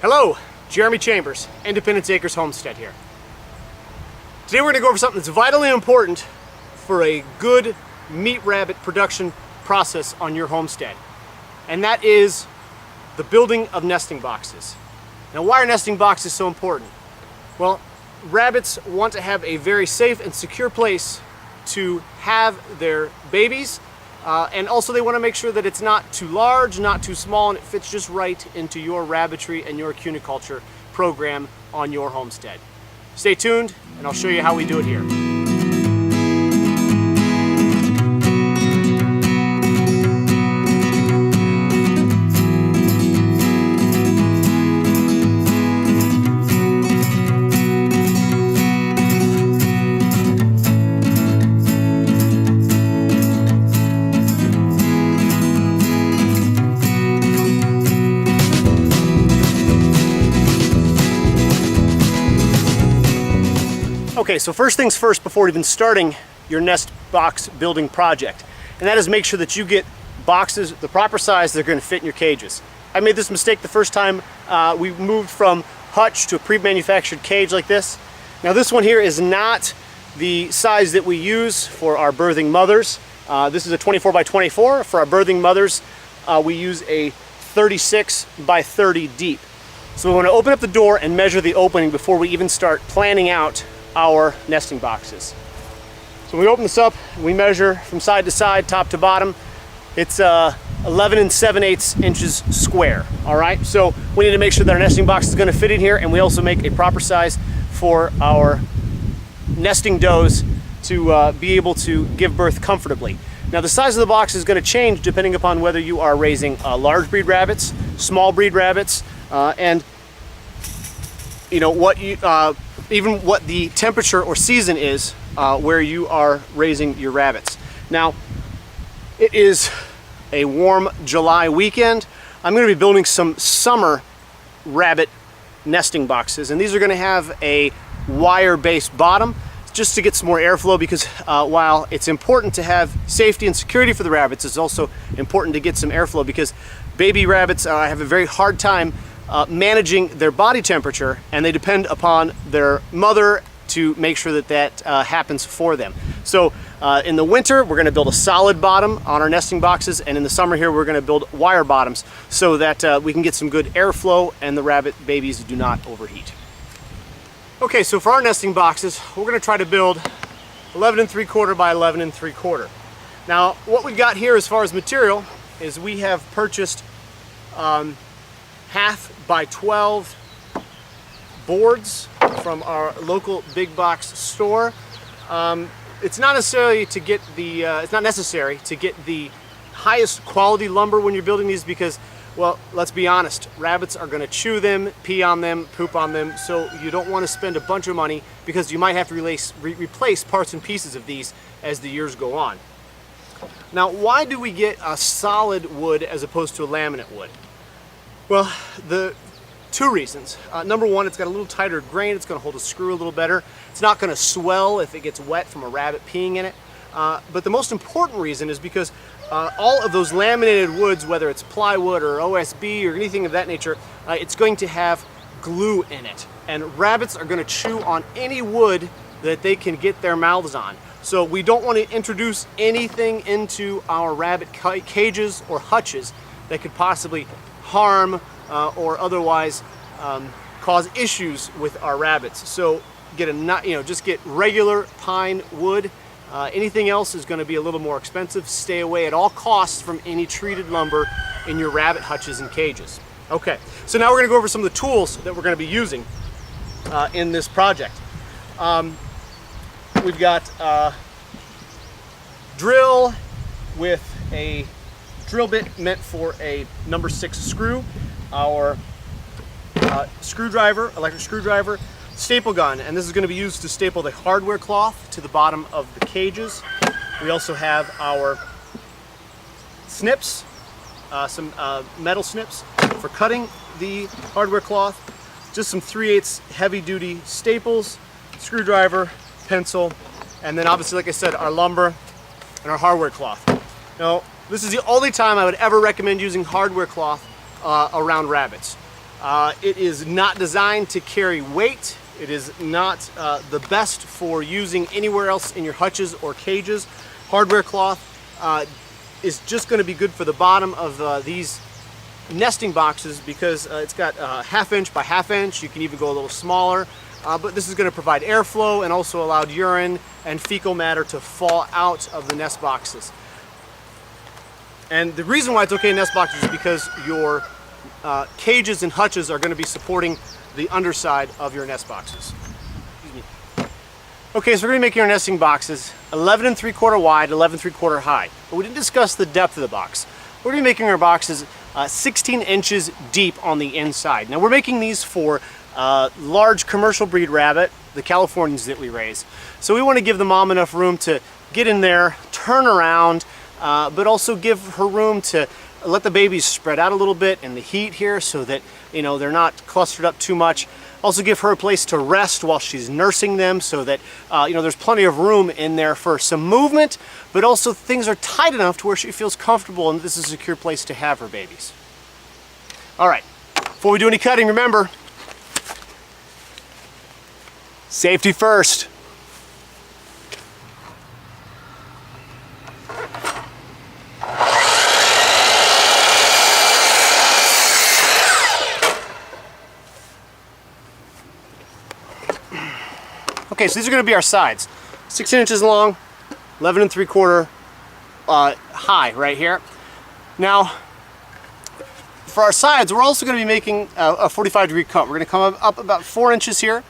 Hello, Jeremy Chambers, Independence Acres Homestead here. Today we're going to go over something that's vitally important for a good meat rabbit production process on your homestead. And that is the building of nesting boxes. Now, why are nesting boxes so important? Well, rabbits want to have a very safe and secure place to have their babies, and also they want to make sure that it's not too large, not too small, and it fits just right into your rabbitry and your cuniculture program on your homestead. Stay tuned, and I'll show you how we do it here. Okay, so first things first before even starting your nest box building project, and that is make sure that you get boxes the proper size that are going to fit in your cages. I made this mistake the first time we moved from hutch to a pre-manufactured cage like this. Now this one here is not the size that we use for our birthing mothers. This is a 24 by 24. For our birthing mothers, we use a 36 by 30 deep. So we want to open up the door and measure the opening before we even start planning out our nesting boxes. So we open this up, we measure from side to side, top to bottom. It's 11 7/8 inches square. All right, so we need to make sure that our nesting box is going to fit in here, and we also make a proper size for our nesting does to be able to give birth comfortably. Now the size of the box is going to change depending upon whether you are raising large breed rabbits, small breed rabbits, and you know what you even what the temperature or season is where you are raising your rabbits. Now, it is a warm July weekend. I'm going to be building some summer rabbit nesting boxes, and these are going to have a wire-based bottom just to get some more airflow, because while it's important to have safety and security for the rabbits, it's also important to get some airflow, because baby rabbits have a very hard time managing their body temperature, and they depend upon their mother to make sure that that happens for them. So in the winter, we're going to build a solid bottom on our nesting boxes, and in the summer here, we're going to build wire bottoms so that we can get some good airflow and the rabbit babies do not overheat. Okay, so for our nesting boxes, we're going to try to build 11 3/4 by 11 3/4. Now, what we've got here as far as material is we have purchased half by 12 boards from our local big box store. It's not necessary to get the highest quality lumber when you're building these, because, well, let's be honest, rabbits are going to chew them, pee on them, poop on them, so you don't want to spend a bunch of money, because you might have to replace parts and pieces of these as the years go on. Now, why do we get a solid wood as opposed to a laminate wood? Well, the two reasons. Number one, it's got a little tighter grain. It's going to hold a screw a little better. It's not going to swell if it gets wet from a rabbit peeing in it. But the most important reason is because all of those laminated woods, whether it's plywood or OSB or anything of that nature, it's going to have glue in it. And rabbits are going to chew on any wood that they can get their mouths on. So we don't want to introduce anything into our rabbit cages or hutches that could possibly harm or otherwise cause issues with our rabbits. So just get regular pine wood. Anything else is going to be a little more expensive. Stay away at all costs from any treated lumber in your rabbit hutches and cages. Okay, so now we're going to go over some of the tools that we're going to be using in this project. We've got a drill with a drill bit meant for a number 6 screw, our screwdriver, electric screwdriver, staple gun, and this is going to be used to staple the hardware cloth to the bottom of the cages. We also have our snips, some metal snips for cutting the hardware cloth, just some 3/8 heavy duty staples, screwdriver, pencil, and then obviously, like I said, our lumber and our hardware cloth. Now, this is the only time I would ever recommend using hardware cloth around rabbits. It is not designed to carry weight. It is not the best for using anywhere else in your hutches or cages. Hardware cloth is just going to be good for the bottom of these nesting boxes because it's got 1/2 inch by 1/2 inch. You can even go a little smaller, but this is going to provide airflow and also allow urine and fecal matter to fall out of the nest boxes. And the reason why it's okay in nest boxes is because your cages and hutches are going to be supporting the underside of your nest boxes. Excuse me. Okay, so we're going to be making our nesting boxes 11 3/4 wide, 11 3/4 high. But we didn't discuss the depth of the box. We're going to be making our boxes 16 inches deep on the inside. Now we're making these for large commercial breed rabbit, the Californians that we raise. So we want to give the mom enough room to get in there, turn around, but also give her room to let the babies spread out a little bit in the heat here so that, you know, they're not clustered up too much. Also give her a place to rest while she's nursing them so that, you know, there's plenty of room in there for some movement, but also things are tight enough to where she feels comfortable and this is a secure place to have her babies. All right, before we do any cutting, remember, safety first. Okay, so these are going to be our sides. 16 inches long, 11 3/4 high right here. Now, for our sides, we're also going to be making a 45-degree cut. We're going to come up about 4 inches here,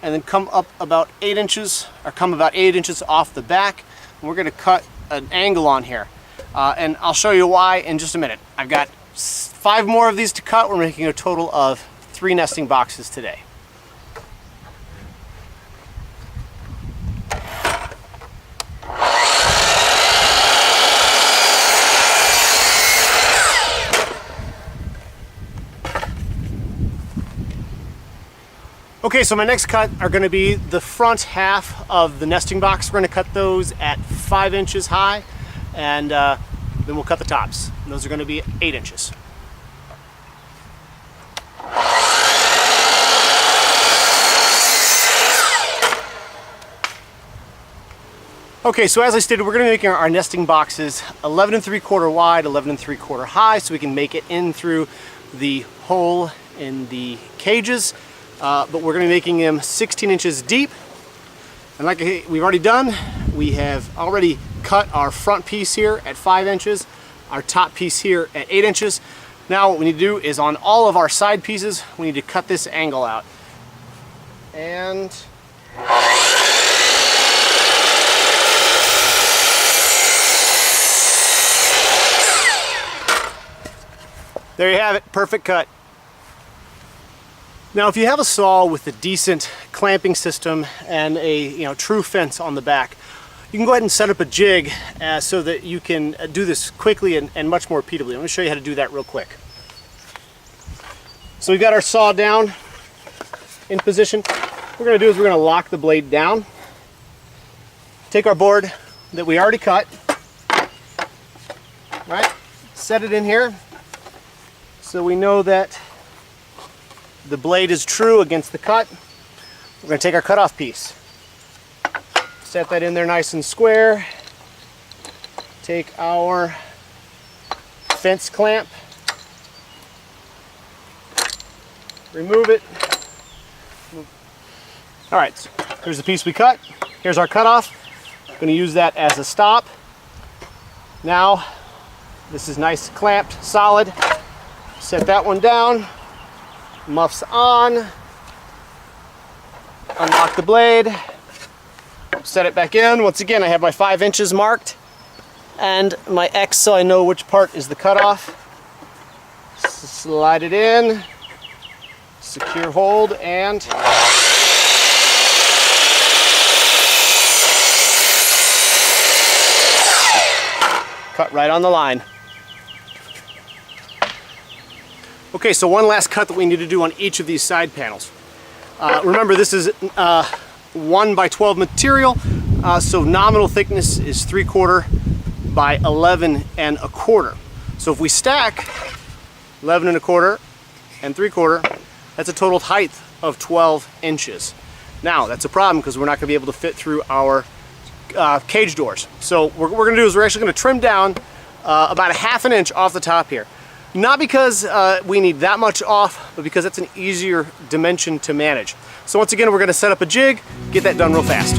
and then come up about 8 inches, or come about 8 inches off the back. And we're going to cut an angle on here. And I'll show you why in just a minute. I've got 5 more of these to cut. We're making a total of 3 nesting boxes today. Okay, so my next cut are going to be the front half of the nesting box. We're going to cut those at 5 inches high, and then we'll cut the tops. And those are going to be 8 inches. Okay, so as I stated, we're going to be making our nesting boxes 11 3/4 wide, 11 3/4 high, so we can make it in through the hole in the cages. But we're going to be making them 16 inches deep. And like we've already done, we have already cut our front piece here at 5 inches, our top piece here at 8 inches. Now what we need to do is on all of our side pieces, we need to cut this angle out. And there you have it, perfect cut. Now, if you have a saw with a decent clamping system and a true fence on the back, you can go ahead and set up a jig so that you can do this quickly and much more repeatably. I'm going to show you how to do that real quick. So we've got our saw down in position. What we're going to do is we're going to lock the blade down. Take our board that we already cut, right? Set it in here so we know that the blade is true against the cut. We're going to take our cutoff piece, set that in there nice and square, take our fence clamp, remove it. All right, so here's the piece we cut. Here's our cutoff. I'm going to use that as a stop. Now, this is nice clamped, solid. Set that one down. Muffs on, unlock the blade, set it back in. Once again, I have my 5 inches marked and my X so I know which part is the cutoff. Slide it in, secure hold, and cut right on the line. Okay, so one last cut that we need to do on each of these side panels. Remember, this is 1 by 12 material, so nominal thickness is 3/4 by 11 1/4. So if we stack 11 1/4, 3/4. That's a total height of 12 inches. Now, that's a problem because we're not going to be able to fit through our cage doors. So what we're going to do is we're actually going to trim down about 1/2 inch off the top here. Not because we need that much off, but because it's an easier dimension to manage. So once again, we're going to set up a jig, get that done real fast.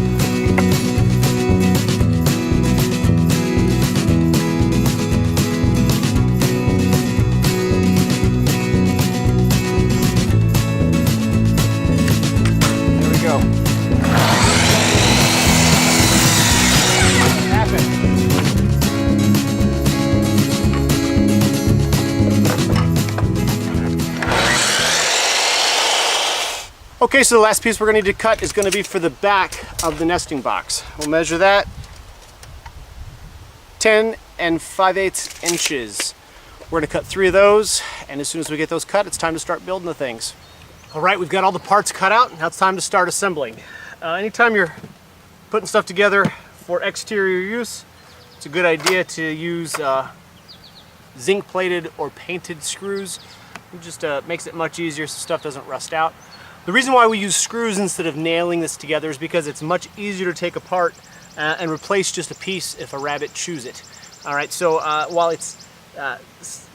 There we go. Okay, so the last piece we're going to need to cut is going to be for the back of the nesting box. We'll measure that 10 5/8 inches. We're going to cut 3 of those, and as soon as we get those cut, it's time to start building the things. All right, we've got all the parts cut out. Now it's time to start assembling. Anytime you're putting stuff together for exterior use, it's a good idea to use zinc-plated or painted screws. It just makes it much easier so stuff doesn't rust out. The reason why we use screws instead of nailing this together is because it's much easier to take apart and replace just a piece if a rabbit chews it. All right, so while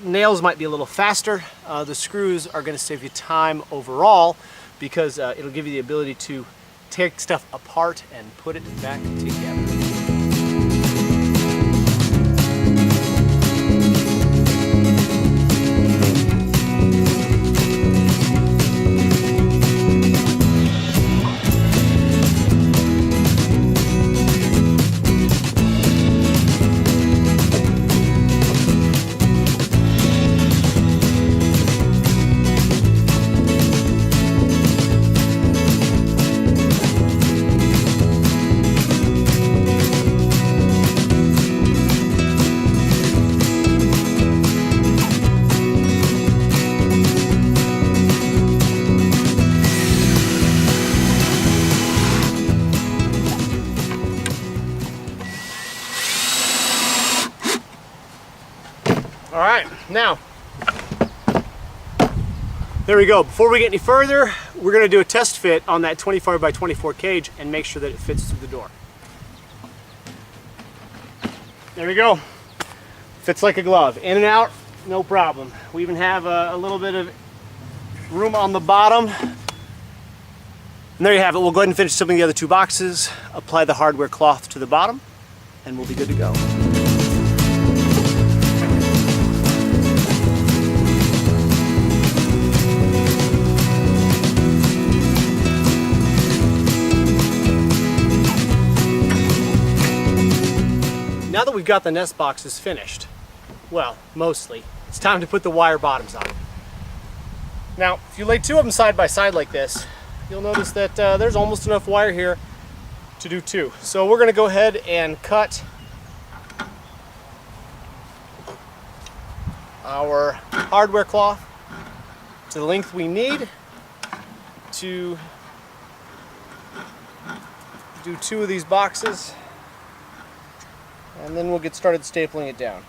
nails might be a little faster, the screws are going to save you time overall because it'll give you the ability to take stuff apart and put it back together. All right, now, there we go. Before we get any further, we're gonna do a test fit on that 24 by 24 cage and make sure that it fits through the door. There we go. Fits like a glove. In and out, no problem. We even have a little bit of room on the bottom. And there you have it. We'll go ahead and finish assembling the other 2 boxes, apply the hardware cloth to the bottom, and we'll be good to go. Now that we've got the nest boxes finished, well, mostly, it's time to put the wire bottoms on. Now, if you lay 2 of them side by side like this, you'll notice that there's almost enough wire here to do 2. So we're going to go ahead and cut our hardware cloth to the length we need to do 2 of these boxes. And then we'll get started stapling it down.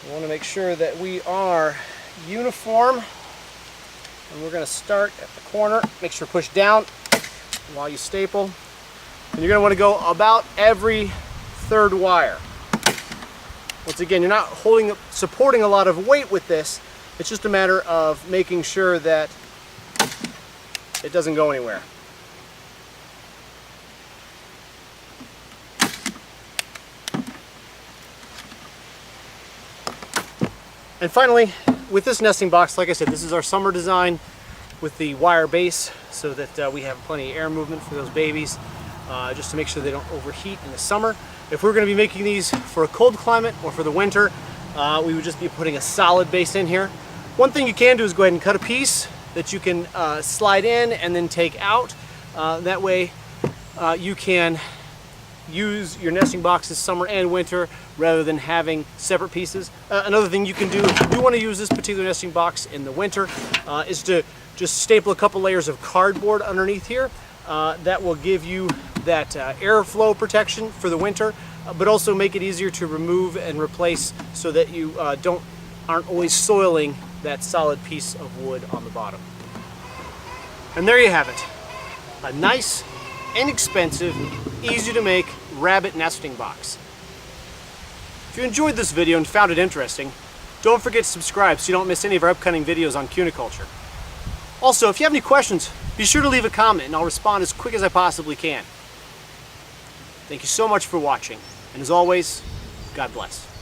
We want to make sure that we are uniform. And we're going to start at the corner. Make sure to push down while you staple. And you're going to want to go about every 3rd wire. Once again, you're not supporting a lot of weight with this. It's just a matter of making sure that it doesn't go anywhere. And finally, with this nesting box, like I said, this is our summer design with the wire base so that we have plenty of air movement for those babies, just to make sure they don't overheat in the summer. If we're going to be making these for a cold climate or for the winter, we would just be putting a solid base in here. One thing you can do is go ahead and cut a piece that you can slide in and then take out. That way you can use your nesting boxes summer and winter rather than having separate pieces. Another thing you can do if you do want to use this particular nesting box in the winter is to just staple a couple layers of cardboard underneath here. That will give you that airflow protection for the winter, but also make it easier to remove and replace so that you aren't always soiling that solid piece of wood on the bottom. And there you have it. A nice, inexpensive, easy to make rabbit nesting box. If you enjoyed this video and found it interesting, don't forget to subscribe so you don't miss any of our upcoming videos on cuniculture. Also, if you have any questions, be sure to leave a comment and I'll respond as quick as I possibly can. Thank you so much for watching, and as always, God bless.